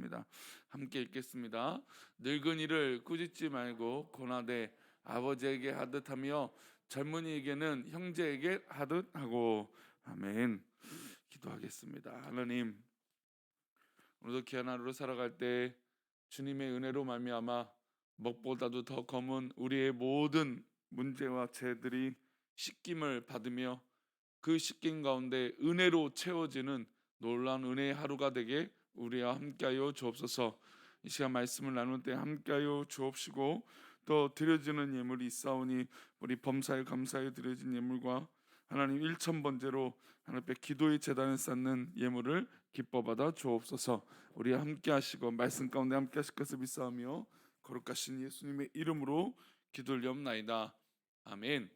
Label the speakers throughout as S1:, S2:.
S1: 합니다. 함께 읽겠습니다. 늙은이를 꾸짖지 말고 고나되 아버지에게 하듯 하며 젊은이에게는 형제에게 하듯 하고. 아멘. 기도하겠습니다. 하나님, 오늘도 귀한 하루를 살아갈 때 주님의 은혜로 말미암아 먹보다도 더 검은 우리의 모든 문제와 죄들이 씻김을 받으며 그 씻김 가운데 은혜로 채워지는 놀라운 은혜의 하루가 되게 우리와 함께하여 주옵소서. 이 시간 말씀을 나눌 때 함께하여 주옵시고, 또 드려지는 예물이 있사오니 우리 범사에 감사하여 드려진 예물과 하나님 일천번제로 하나님 앞에 기도의 제단을 쌓는 예물을 기뻐 받아 주옵소서. 우리와 함께하시고 말씀 가운데 함께하실 것을 믿사오며 거룩하신 예수님의 이름으로 기도올리옵나이다. 아멘.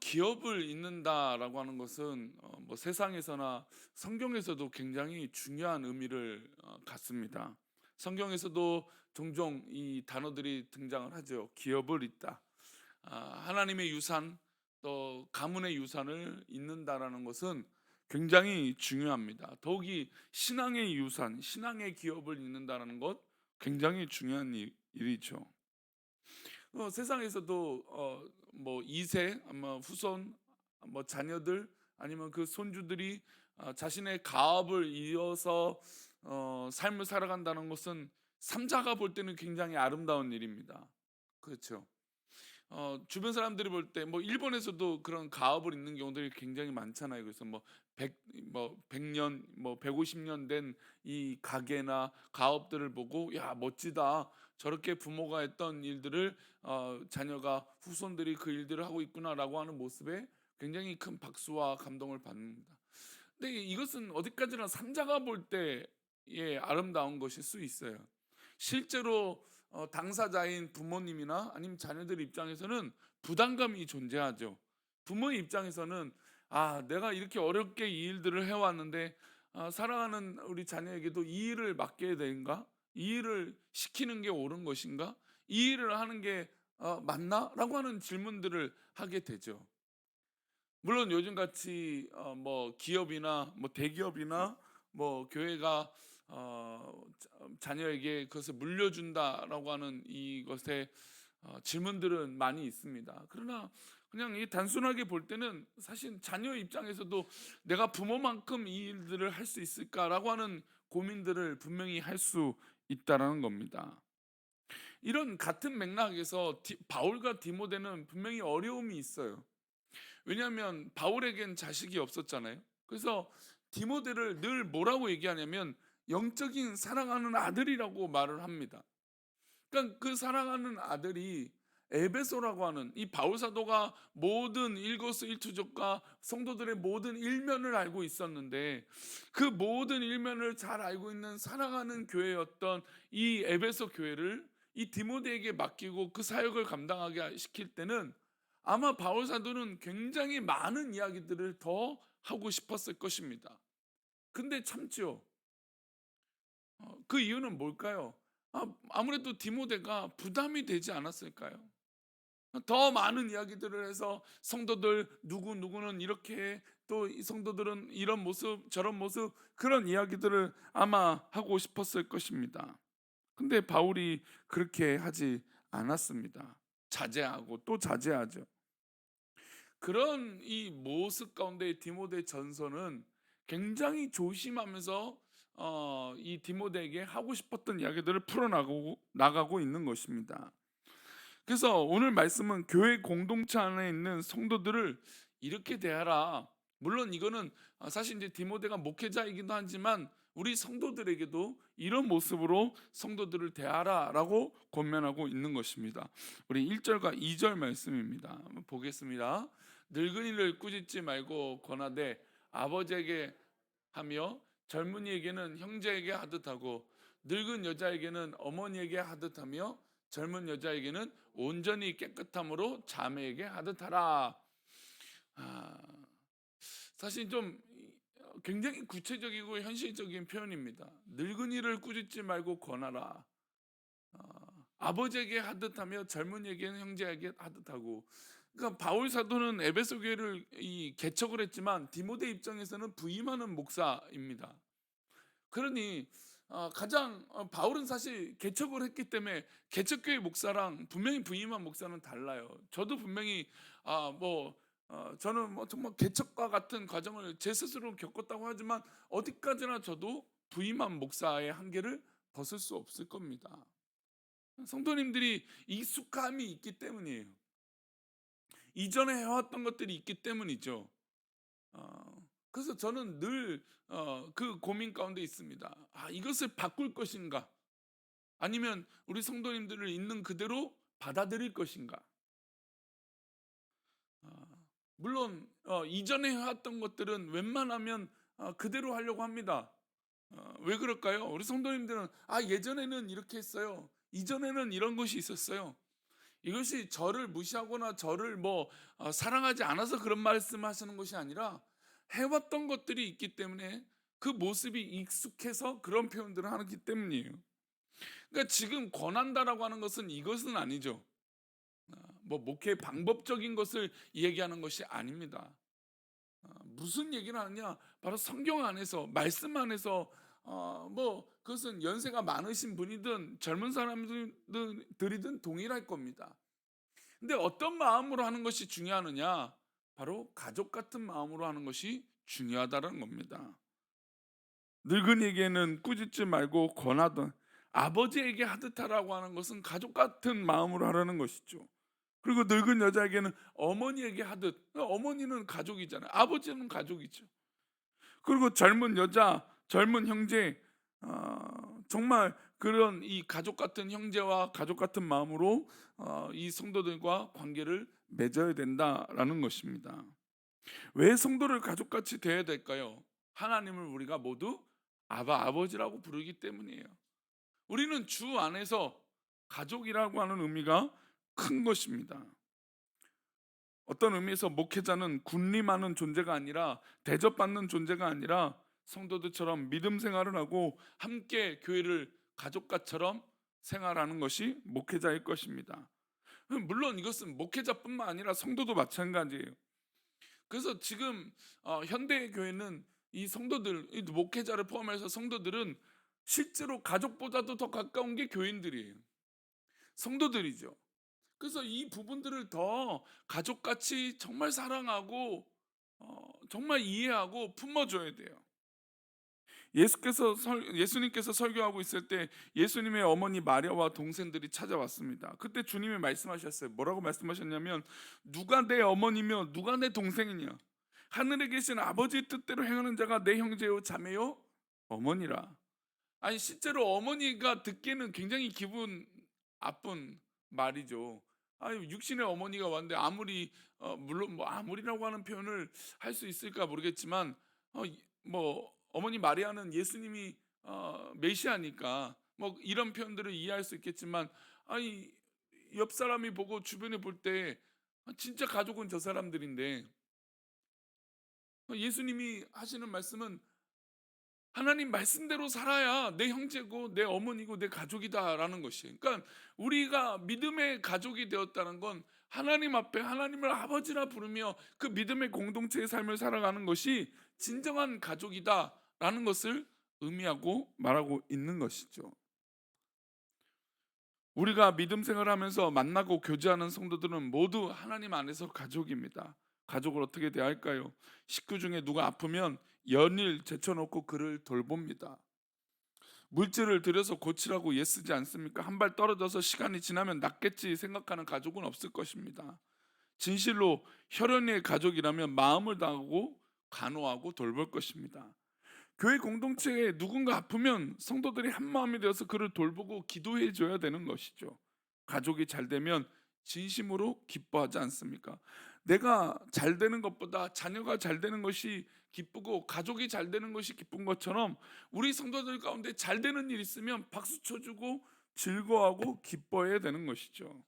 S1: 기업을 잇는다라고 하는 것은 뭐 세상에서나 성경에서도 굉장히 중요한 의미를 갖습니다. 성경에서도 종종 이 단어들이 등장을 하죠. 기업을 잇다. 하나님의 유산, 또 가문의 유산을 잇는다라는 것은 굉장히 중요합니다. 더욱이 신앙의 유산, 신앙의 기업을 잇는다라는 것 굉장히 중요한 일이죠. 세상에서도 뭐 2세, 아마 후손, 뭐 자녀들, 아니면 그 손주들이 자신의 가업을 이어서 삶을 살아간다는 것은 삼자가 볼 때는 굉장히 아름다운 일입니다. 그렇죠. 주변 사람들이 볼 때 뭐 일본에서도 그런 가업을 잇는 경우들이 굉장히 많잖아요. 그래서 뭐 100년 뭐 150년 된 이 가게나 가업들을 보고 야 멋지다. 저렇게 부모가 했던 일들을 자녀가 후손들이 그 일들을 하고 있구나라고 하는 모습에 굉장히 큰 박수와 감동을 받습니다. 근데 이것은 어디까지나 삼자가 볼 때의 아름다운 것일 수 있어요. 실제로 당사자인 부모님이나 아니면 자녀들 입장에서는 부담감이 존재하죠. 부모의 입장에서는 내가 이렇게 어렵게 이 일들을 해왔는데 사랑하는 우리 자녀에게도 이 일을 맡겨야 되는가? 이 일을 시키는 게 옳은 것인가? 이 일을 하는 게 맞나? 라고 하는 질문들을 하게 되죠. 물론 요즘같이 뭐 기업이나 뭐 대기업이나 뭐 교회가 자녀에게 그것을 물려준다라고 하는 이것에 질문들은 많이 있습니다. 그러나 그냥 이 단순하게 볼 때는 사실 자녀 입장에서도 내가 부모만큼 이 일들을 할 수 있을까라고 하는 고민들을 분명히 할 수 있다라는 겁니다. 이런 같은 맥락에서 바울과 디모데는 분명히 어려움이 있어요. 왜냐하면 바울에겐 자식이 없었잖아요. 그래서 디모데를 늘 뭐라고 얘기하냐면 영적인 사랑하는 아들이라고 말을 합니다. 그러니까 그 사랑하는 아들이 에베소라고 하는 이 바울 사도가 모든 일거수일투족과 성도들의 모든 일면을 알고 있었는데, 그 모든 일면을 잘 알고 있는 사랑하는 교회였던 이 에베소 교회를 이 디모데에게 맡기고 그 사역을 감당하게 시킬 때는 아마 바울 사도는 굉장히 많은 이야기들을 더 하고 싶었을 것입니다. 근데 참죠. 그 이유는 뭘까요? 아무래도 디모데가 부담이 되지 않았을까요? 더 많은 이야기들을 해서 성도들 누구는 이렇게 해, 또 이 성도들은 이런 모습 저런 모습, 그런 이야기들을 아마 하고 싶었을 것입니다. 근데 바울이 그렇게 하지 않았습니다. 자제하고 또 자제하죠. 그런 이 모습 가운데 디모데 전서는 굉장히 조심하면서 이 디모데에게 하고 싶었던 이야기들을 풀어나가고 있는 것입니다. 그래서 오늘 말씀은 교회 공동체 안에 있는 성도들을 이렇게 대하라. 물론 이거는 사실 이제 디모데가 목회자이기도 하지만 우리 성도들에게도 이런 모습으로 성도들을 대하라라고 권면하고 있는 것입니다. 우리 1절과 2절 말씀입니다. 한번 보겠습니다. 늙은이를 꾸짖지 말고 권하되 아버지에게 하며 젊은이에게는 형제에게 하듯 하고 늙은 여자에게는 어머니에게 하듯 하며 젊은 여자에게는 온전히 깨끗함으로 자매에게 하듯 하라. 아, 사실 좀 굉장히 구체적이고 현실적인 표현입니다. 늙은이를 꾸짖지 말고 권하라. 아버지에게 하듯 하며 젊은이에게는 형제에게 하듯 하고. 그러니까 바울 사도는 에베소 교회를 이 개척을 했지만 디모데 입장에서는 부임하는 목사입니다. 그러니 가장 바울은 사실 개척을 했기 때문에 개척교회 목사랑 분명히 부임한 목사는 달라요. 저도 분명히 저는 뭐 정말 개척과 같은 과정을 제 스스로 겪었다고 하지만 어디까지나 저도 부임한 목사의 한계를 벗을 수 없을 겁니다. 성도님들이 익숙함이 있기 때문이에요. 이전에 해왔던 것들이 있기 때문이죠. 그래서 저는 늘 그 고민 가운데 있습니다. 이것을 바꿀 것인가? 아니면 우리 성도님들을 있는 그대로 받아들일 것인가? 아, 물론 이전에 해왔던 것들은 웬만하면 그대로 하려고 합니다. 왜 그럴까요? 우리 성도님들은 예전에는 이렇게 했어요. 이전에는 이런 것이 있었어요. 이것이 저를 무시하거나 저를 사랑하지 않아서 그런 말씀하시는 것이 아니라 해왔던 것들이 있기 때문에 그 모습이 익숙해서 그런 표현들을 하기 때문이에요. 그러니까 지금 권한다라고 하는 것은 이것은 아니죠. 목회 방법적인 것을 얘기하는 것이 아닙니다. 무슨 얘기를 하느냐? 바로 성경 안에서 말씀 안에서 그것은 연세가 많으신 분이든 젊은 사람들이든 동일할 겁니다. 근데 어떤 마음으로 하는 것이 중요하느냐? 바로 가족 같은 마음으로 하는 것이 중요하다는 겁니다. 늙은이에게는 꾸짖지 말고 권하던 아버지에게 하듯 하라고 하는 것은 가족 같은 마음으로 하라는 것이죠. 그리고 늙은 여자에게는 어머니에게 하듯, 어머니는 가족이잖아요. 아버지는 가족이죠. 그리고 젊은 여자, 젊은 형제, 정말 그런 이 가족 같은 형제와 가족 같은 마음으로 이 성도들과 관계를 맺어야 된다라는 것입니다. 왜 성도를 가족같이 대해야 될까요? 하나님을 우리가 모두 아버지라고 부르기 때문이에요. 우리는 주 안에서 가족이라고 하는 의미가 큰 것입니다. 어떤 의미에서 목회자는 군림하는 존재가 아니라 대접받는 존재가 아니라 성도들처럼 믿음 생활을 하고 함께 교회를 가족과처럼 생활하는 것이 목회자일 것입니다. 물론 이것은 목회자뿐만 아니라 성도도 마찬가지예요. 그래서 지금 현대 교회는 이 성도들, 이 목회자를 포함해서 성도들은 실제로 가족보다도 더 가까운 게 교인들이에요. 성도들이죠. 그래서 이 부분들을 더 가족같이 정말 사랑하고 정말 이해하고 품어줘야 돼요. 예수님께서 설교하고 있을 때 예수님의 어머니 마리아와 동생들이 찾아왔습니다. 그때 주님이 말씀하셨어요. 뭐라고 말씀하셨냐면 누가 내 어머니며 누가 내 동생이냐? 하늘에 계신 아버지의 뜻대로 행하는 자가 내 형제요 자매요 어머니라. 아니 실제로 어머니가 듣기에는 굉장히 기분 나쁜 말이죠. 육신의 어머니가 왔는데 아무리 물론 아무리라고 하는 표현을 할 수 있을까 모르겠지만 어머니 마리아는 예수님이 메시아니까 이런 표현들을 이해할 수 있겠지만 아니 옆 사람이 보고 주변에 볼 때 진짜 가족은 저 사람들인데 예수님이 하시는 말씀은 하나님 말씀대로 살아야 내 형제고 내 어머니고 내 가족이다라는 것이에요. 그러니까 우리가 믿음의 가족이 되었다는 건 하나님 앞에 하나님을 아버지라 부르며 그 믿음의 공동체의 삶을 살아가는 것이 진정한 가족이다라는 것을 의미하고 말하고 있는 것이죠. 우리가 믿음 생활하면서 만나고 교제하는 성도들은 모두 하나님 안에서 가족입니다. 가족을 어떻게 대할까요? 식구 중에 누가 아프면 연일 제쳐놓고 그를 돌봅니다. 물질을 들여서 고치라고 애쓰지 않습니까? 한 발 떨어져서 시간이 지나면 낫겠지 생각하는 가족은 없을 것입니다. 진실로 혈연의 가족이라면 마음을 다하고 간호하고 돌볼 것입니다. 교회 공동체에 누군가 아프면 성도들이 한 마음이 되어서 그를 돌보고 기도해 줘야 되는 것이죠. 가족이 잘 되면 진심으로 기뻐하지 않습니까? 내가 잘 되는 것보다 자녀가 잘 되는 것이 기쁘고 가족이 잘 되는 것이 기쁜 것처럼 우리 성도들 가운데 잘 되는 일 있으면 박수 쳐주고 즐거워하고 기뻐해야 되는 것이죠.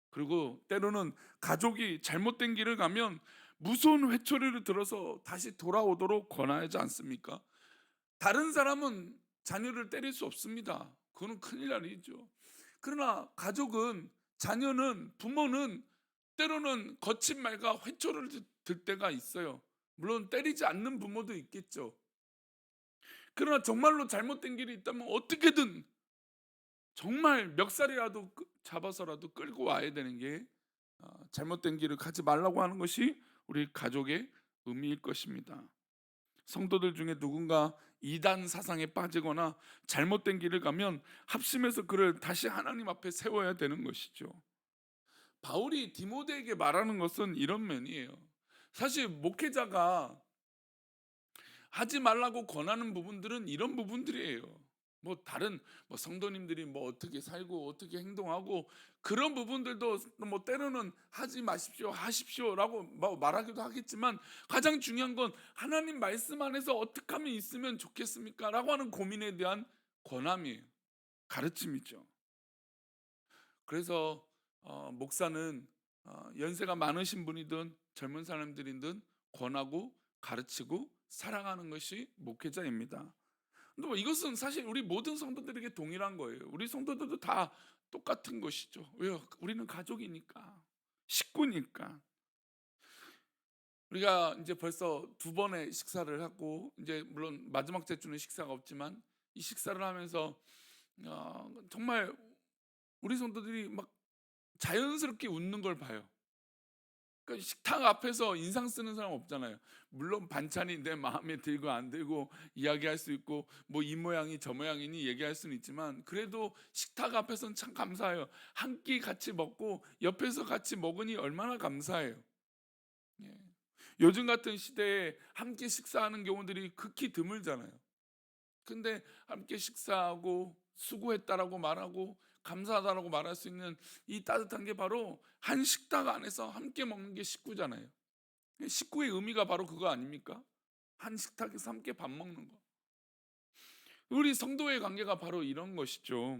S1: 그리고 때로는 가족이 잘못된 길을 가면 무서운 회초리를 들어서 다시 돌아오도록 권하지 않습니까? 다른 사람은 자녀를 때릴 수 없습니다. 그거는 큰일 날 일이죠. 그러나 가족은, 자녀는, 부모는 때로는 거친 말과 회초리를 들 때가 있어요. 물론 때리지 않는 부모도 있겠죠. 그러나 정말로 잘못된 길이 있다면 어떻게든 정말 멱살이라도 잡아서라도 끌고 와야 되는 게, 잘못된 길을 가지 말라고 하는 것이 우리 가족의 의미일 것입니다. 성도들 중에 누군가 이단 사상에 빠지거나 잘못된 길을 가면 합심해서 그를 다시 하나님 앞에 세워야 되는 것이죠. 바울이 디모데에게 말하는 것은 이런 면이에요. 사실 목회자가 하지 말라고 권하는 부분들은 이런 부분들이에요. 뭐 다른 뭐 성도님들이 뭐 어떻게 살고 어떻게 행동하고 그런 부분들도 뭐 때로는 하지 마십시오, 하십시오라고 뭐 말하기도 하겠지만, 가장 중요한 건 하나님 말씀 안에서 어떻게 하면 있으면 좋겠습니까라고 하는 고민에 대한 권함이에요. 가르침이죠. 그래서 목사는 연세가 많으신 분이든 젊은 사람들이든 권하고 가르치고 사랑하는 것이 목회자입니다. 근데 뭐 이것은 사실 우리 모든 성도들에게 동일한 거예요. 우리 성도들도 다 똑같은 것이죠. 왜요? 우리는 가족이니까, 식구니까. 우리가 이제 벌써 두 번의 식사를 하고, 이제 물론 마지막 제주는 식사가 없지만 이 식사를 하면서 정말 우리 성도들이 막 자연스럽게 웃는 걸 봐요. 그러니까 식탁 앞에서 인상 쓰는 사람 없잖아요. 물론 반찬이 내 마음에 들고 안 들고 이야기할 수 있고, 뭐 이 모양이 저 모양이니 얘기할 수는 있지만, 그래도 식탁 앞에서는 참 감사해요. 한 끼 같이 먹고 옆에서 같이 먹으니 얼마나 감사해요. 예. 요즘 같은 시대에 함께 식사하는 경우들이 극히 드물잖아요. 근데 함께 식사하고 수고했다라고 말하고 감사하다라고 말할 수 있는 이 따뜻한 게 바로 한 식탁 안에서 함께 먹는 게 식구잖아요. 식구의 의미가 바로 그거 아닙니까? 한 식탁에서 함께 밥 먹는 거. 우리 성도의 관계가 바로 이런 것이죠.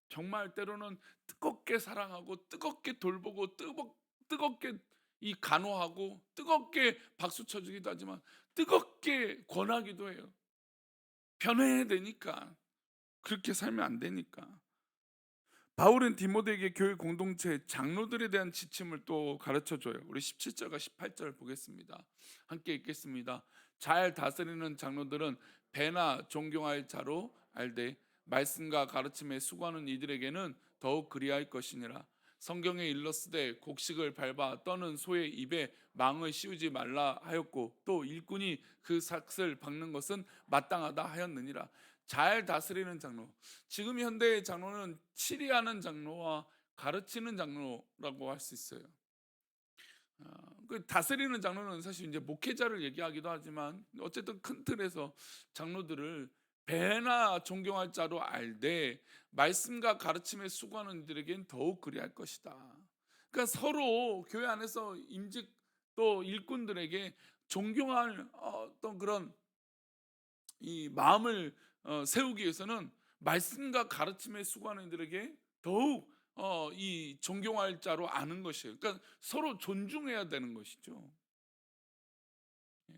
S1: 정말 때로는 뜨겁게 사랑하고 뜨겁게 돌보고 뜨겁게 이 간호하고 뜨겁게 박수 쳐주기도 하지만 뜨겁게 권하기도 해요. 변해야 되니까. 그렇게 살면 안 되니까. 바울은 디모데에게 교회 공동체 장로들에 대한 지침을 또 가르쳐 줘요. 우리 17절과 18절 보겠습니다. 함께 읽겠습니다. 잘 다스리는 장로들은 배나 존경할 자로 알되 말씀과 가르침에 수고하는 이들에게는 더욱 그리할 것이니라. 성경에 일렀으되 곡식을 밟아 떠는 소의 입에 망을 씌우지 말라 하였고, 또 일꾼이 그 삭을 박는 것은 마땅하다 하였느니라. 잘 다스리는 장로. 지금 현대의 장로는 치리하는 장로와 가르치는 장로라고 할 수 있어요. 그 다스리는 장로는 사실 이제 목회자를 얘기하기도 하지만, 어쨌든 큰 틀에서 장로들을 배나 존경할 자로 알되 말씀과 가르침에 수고하는 이들에겐 더욱 그리할 것이다. 그러니까 서로 교회 안에서 임직 또 일꾼들에게 존경할 어떤 그런 이 마음을 세우기 위해서는 말씀과 가르침에 수고하는 이들에게 더욱 이 존경할 자로 아는 것이에요. 그러니까 서로 존중해야 되는 것이죠. 예.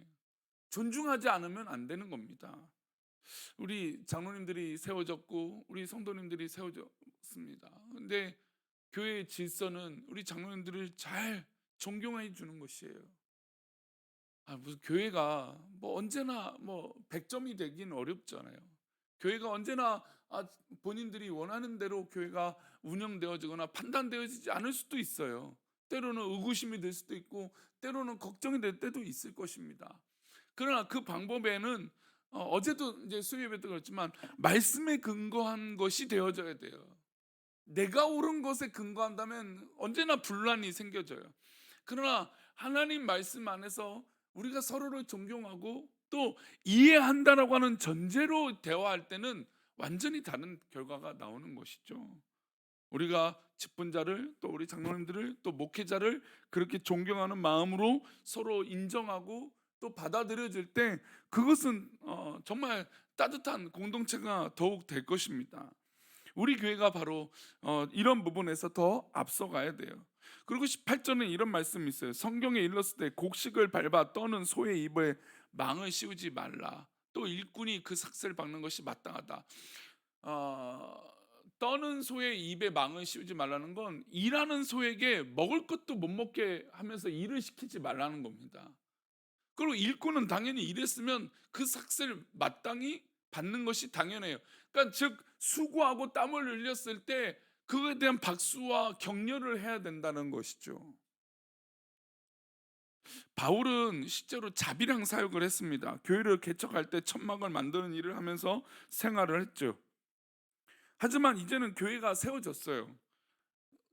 S1: 존중하지 않으면 안 되는 겁니다. 우리 장로님들이 세워졌고 우리 성도님들이 세워졌습니다. 근데 교회의 질서는 우리 장로님들을 잘 존경해 주는 것이에요. 무슨 교회가 뭐 언제나 뭐 100점이 되긴 어렵잖아요. 교회가 언제나 본인들이 원하는 대로 교회가 운영되어지거나 판단되어지지 않을 수도 있어요. 때로는 의구심이 들 수도 있고 때로는 걱정이 될 때도 있을 것입니다. 그러나 그 방법에는 어제도 이제 수요예배 때 그랬지만 말씀에 근거한 것이 되어져야 돼요. 내가 옳은 것에 근거한다면 언제나 분란이 생겨져요. 그러나 하나님 말씀 안에서 우리가 서로를 존경하고 또 이해한다라고 하는 전제로 대화할 때는 완전히 다른 결과가 나오는 것이죠. 우리가 직분자를 또 우리 장로님들을 또 목회자를 그렇게 존경하는 마음으로 서로 인정하고 또 받아들여질 때 그것은 정말 따뜻한 공동체가 더욱 될 것입니다. 우리 교회가 바로 이런 부분에서 더 앞서가야 돼요. 그리고 18절에 이런 말씀이 있어요. 성경에 일렀을 때 곡식을 밟아 떠는 소의 입에 망을 씌우지 말라. 또 일꾼이 그 삭슬 박는 것이 마땅하다. 떠는 소의 입에 망을 씌우지 말라는 건 일하는 소에게 먹을 것도 못 먹게 하면서 일을 시키지 말라는 겁니다. 그리고 일꾼은 당연히 일했으면 그 삭슬 마땅히 받는 것이 당연해요. 그러니까 즉 수고하고 땀을 흘렸을 때 그거에 대한 박수와 격려를 해야 된다는 것이죠. 바울은 실제로 자비랑 사역을 했습니다. 교회를 개척할 때 천막을 만드는 일을 하면서 생활을 했죠. 하지만 이제는 교회가 세워졌어요.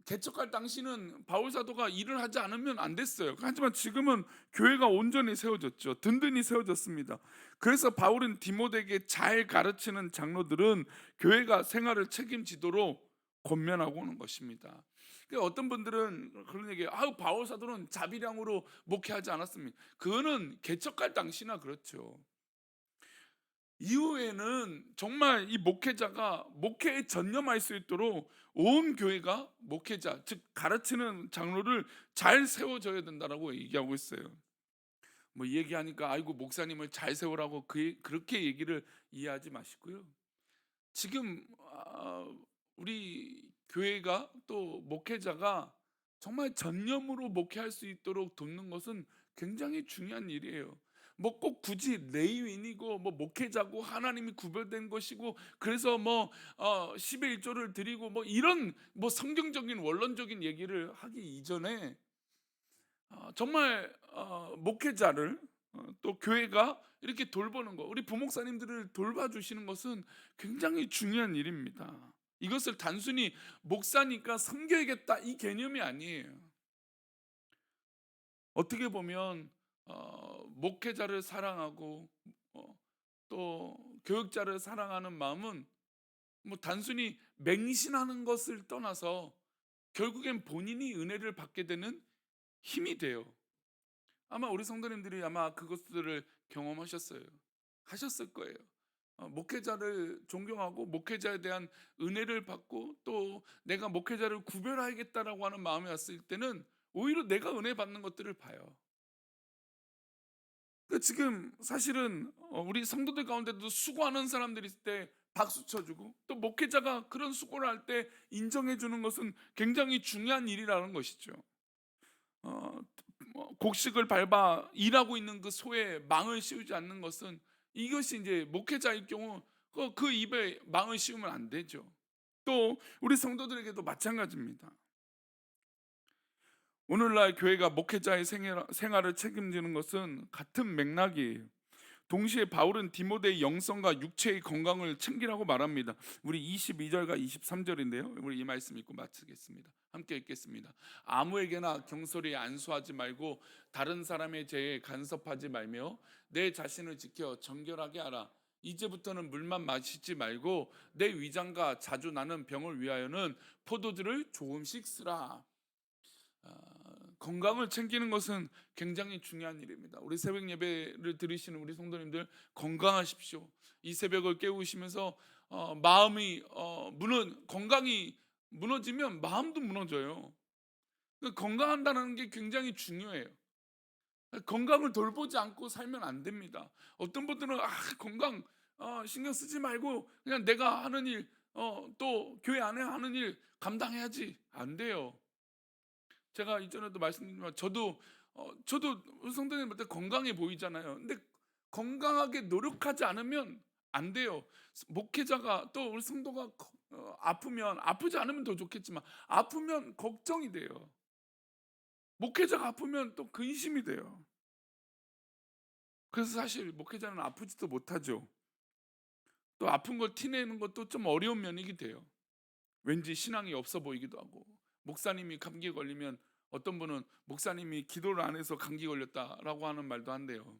S1: 개척할 당시는 바울 사도가 일을 하지 않으면 안 됐어요. 하지만 지금은 교회가 온전히 세워졌죠. 든든히 세워졌습니다. 그래서 바울은 디모데에게 잘 가르치는 장로들은 교회가 생활을 책임지도록 권면하고 오는 것입니다. 그러니까 어떤 분들은 그런 얘기해요. 바울 사도는 자비량으로 목회하지 않았습니다. 그거는 개척할 당시나 그렇죠. 이후에는 정말 이 목회자가 목회에 전념할 수 있도록 온 교회가 목회자, 즉 가르치는 장로를 잘 세워줘야 된다라고 얘기하고 있어요. 뭐 이 얘기하니까 아이고 목사님을 잘 세우라고 그렇게 얘기를 이해하지 마시고요. 지금 우리 교회가 또 목회자가 정말 전념으로 목회할 수 있도록 돕는 것은 굉장히 중요한 일이에요. 뭐 꼭 굳이 레위인이고 뭐 목회자고 하나님이 구별된 것이고 그래서 뭐 10의 1조를 드리고 뭐 이런 뭐 성경적인 원론적인 얘기를 하기 이전에 정말 목회자를 또 교회가 이렇게 돌보는 거, 우리 부목사님들을 돌봐주시는 것은 굉장히 중요한 일입니다. 이것을 단순히 목사니까 섬겨야겠다 이 개념이 아니에요. 어떻게 보면 목회자를 사랑하고 또 교육자를 사랑하는 마음은 뭐 단순히 맹신하는 것을 떠나서 결국엔 본인이 은혜를 받게 되는 힘이 돼요. 아마 우리 성도님들이 아마 그것들을 경험하셨어요. 하셨을 거예요. 목회자를 존경하고 목회자에 대한 은혜를 받고 또 내가 목회자를 구별하겠다라고 하는 마음이 왔을 때는 오히려 내가 은혜 받는 것들을 봐요. 지금 사실은 우리 성도들 가운데도 수고하는 사람들이 있을 때 박수 쳐주고 또 목회자가 그런 수고를 할 때 인정해 주는 것은 굉장히 중요한 일이라는 것이죠. 어, 곡식을 밟아 일하고 있는 그 소에 망을 씌우지 않는 것은 이것이 이제 목회자일 경우 그 입에 망을 씌우면 안 되죠. 또 우리 성도들에게도 마찬가지입니다. 오늘날 교회가 목회자의 생활을 책임지는 것은 같은 맥락이에요. 동시에 바울은 디모데의 영성과 육체의 건강을 챙기라고 말합니다. 우리 22절과 23절인데요. 우리 이 말씀 읽고 마치겠습니다. 함께 읽겠습니다. 아무에게나 경솔히 안수하지 말고 다른 사람의 죄에 간섭하지 말며 내 자신을 지켜 정결하게 하라. 이제부터는 물만 마시지 말고 내 위장과 자주 나는 병을 위하여는 포도주를 조금씩 쓰라. 건강을 챙기는 것은 굉장히 중요한 일입니다. 우리 새벽 예배를 들으시는 우리 성도님들 건강하십시오. 이 새벽을 깨우시면서 마음이 건강이 무너지면 마음도 무너져요. 건강한다는 게 굉장히 중요해요. 건강을 돌보지 않고 살면 안 됩니다. 어떤 분들은 건강 신경 쓰지 말고 그냥 내가 하는 일, 또 교회 안에 하는 일 감당해야지. 안 돼요. 제가 이전에도 말씀드렸지만 저도 우리 성도님한테 건강해 보이잖아요. 근데 건강하게 노력하지 않으면 안 돼요. 목회자가 또 우리 성도가 아프면 아프지 않으면 더 좋겠지만 아프면 걱정이 돼요. 목회자가 아프면 또 근심이 돼요. 그래서 사실 목회자는 아프지도 못하죠. 또 아픈 걸 티내는 것도 좀 어려운 면이기도 해요. 왠지 신앙이 없어 보이기도 하고 목사님이 감기에 걸리면 어떤 분은 목사님이 기도를 안 해서 감기 걸렸다라고 하는 말도 한대요.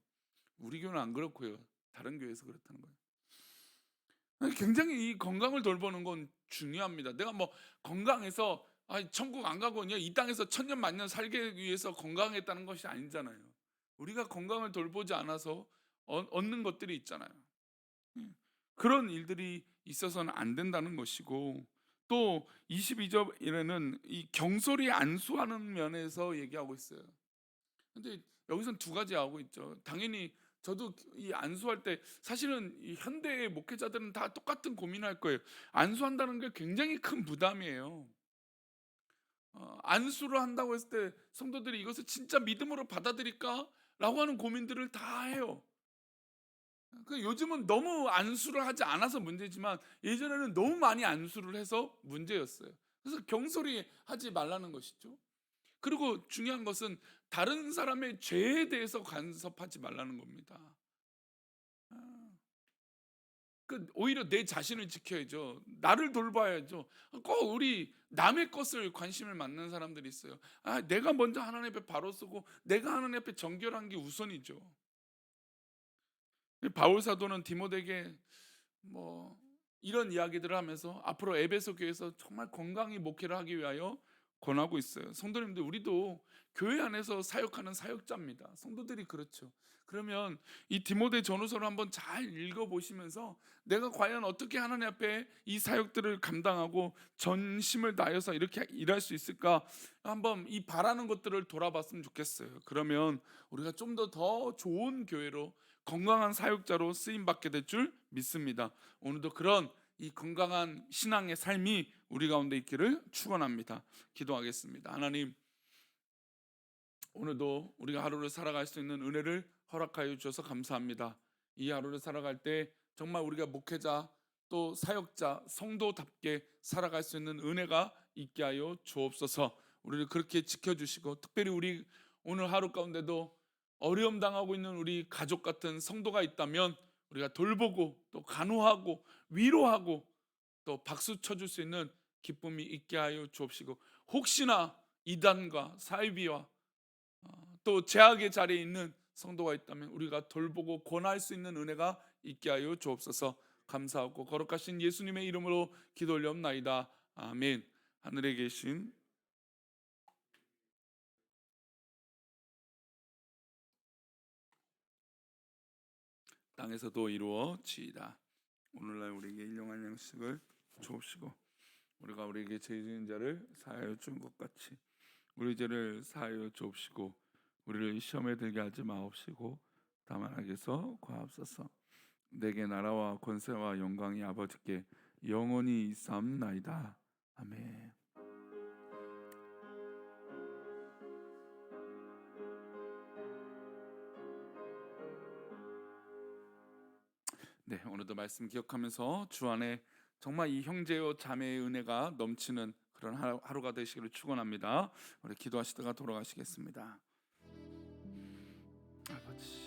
S1: 우리 교회는 안 그렇고요. 다른 교회에서 그렇다는 거예요. 굉장히 이 건강을 돌보는 건 중요합니다. 내가 뭐 건강해서 천국 안 가고 그냥 이 땅에서 천년 만년 살기 위해서 건강했다는 것이 아니잖아요. 우리가 건강을 돌보지 않아서 얻는 것들이 있잖아요. 예. 그런 일들이 있어서는 안 된다는 것이고 또 22절에는 이 경솔히 안수하는 면에서 얘기하고 있어요. 근데 여기서는 두 가지 하고 있죠. 당연히 저도 이 안수할 때 사실은 이 현대의 목회자들은 다 똑같은 고민할 거예요. 안수한다는 게 굉장히 큰 부담이에요. 안수를 한다고 했을 때 성도들이 이것을 진짜 믿음으로 받아들일까? 라고 하는 고민들을 다 해요. 요즘은 너무 안수를 하지 않아서 문제지만 예전에는 너무 많이 안수를 해서 문제였어요. 그래서 경솔히 하지 말라는 것이죠. 그리고 중요한 것은 다른 사람의 죄에 대해서 간섭하지 말라는 겁니다. 아. 오히려 내 자신을 지켜야죠. 나를 돌봐야죠. 꼭 우리 남의 것을 관심을 갖는 사람들이 있어요. 내가 먼저 하나님 앞에 바로 서고 내가 하나님 앞에 정결한 게 우선이죠. 바울 사도는 디모데에게 뭐 이런 이야기들을 하면서 앞으로 에베소 교회에서 정말 건강히 목회를 하기 위하여 권하고 있어요. 성도님들, 우리도 교회 안에서 사역하는 사역자입니다. 성도들이 그렇죠. 그러면 이 디모데 전후서를 한번 잘 읽어 보시면서 내가 과연 어떻게 하나님 앞에 이 사역들을 감당하고 전심을 다해서 이렇게 일할 수 있을까, 한번 이 바라는 것들을 돌아봤으면 좋겠어요. 그러면 우리가 좀 더 좋은 교회로, 건강한 사역자로 쓰임 받게 될 줄 믿습니다. 오늘도 그런 이 건강한 신앙의 삶이 우리 가운데 있기를 축원합니다. 기도하겠습니다. 하나님, 오늘도 우리가 하루를 살아갈 수 있는 은혜를 허락하여 주셔서 감사합니다. 이 하루를 살아갈 때 정말 우리가 목회자 또 사역자 성도답게 살아갈 수 있는 은혜가 있게 하여 주옵소서. 우리를 그렇게 지켜주시고, 특별히 우리 오늘 하루 가운데도 어려움 당하고 있는 우리 가족 같은 성도가 있다면 우리가 돌보고 또 간호하고 위로하고 또 박수 쳐줄 수 있는 기쁨이 있게 하여 주옵시고, 혹시나 이단과 사이비와 또 제약의 자리에 있는 성도가 있다면 우리가 돌보고 권할 수 있는 은혜가 있게 하여 주옵소서. 감사하고 거룩하신 예수님의 이름으로 기도 올려옵나이다. 아멘. 하늘에 계신 땅에서도 이루어지이다. 오늘날 우리에게 일용할 양식을 주옵시고, 우리가 우리에게 죄 지은 자를 사하여 준 것 같이 우리 죄를 사하여 주옵시고, 우리를 시험에 들게 하지 마옵시고 다만 악에서 구하옵소서. 내게 나라와 권세와 영광이 아버지께 영원히 있사옵나이다. 아멘. 네, 오늘도 말씀 기억하면서 주 안에 정말 이 형제요 자매의 은혜가 넘치는 그런 하루가 되시기를 축원합니다. 우리 기도하시다가 돌아가시겠습니다. 아버지.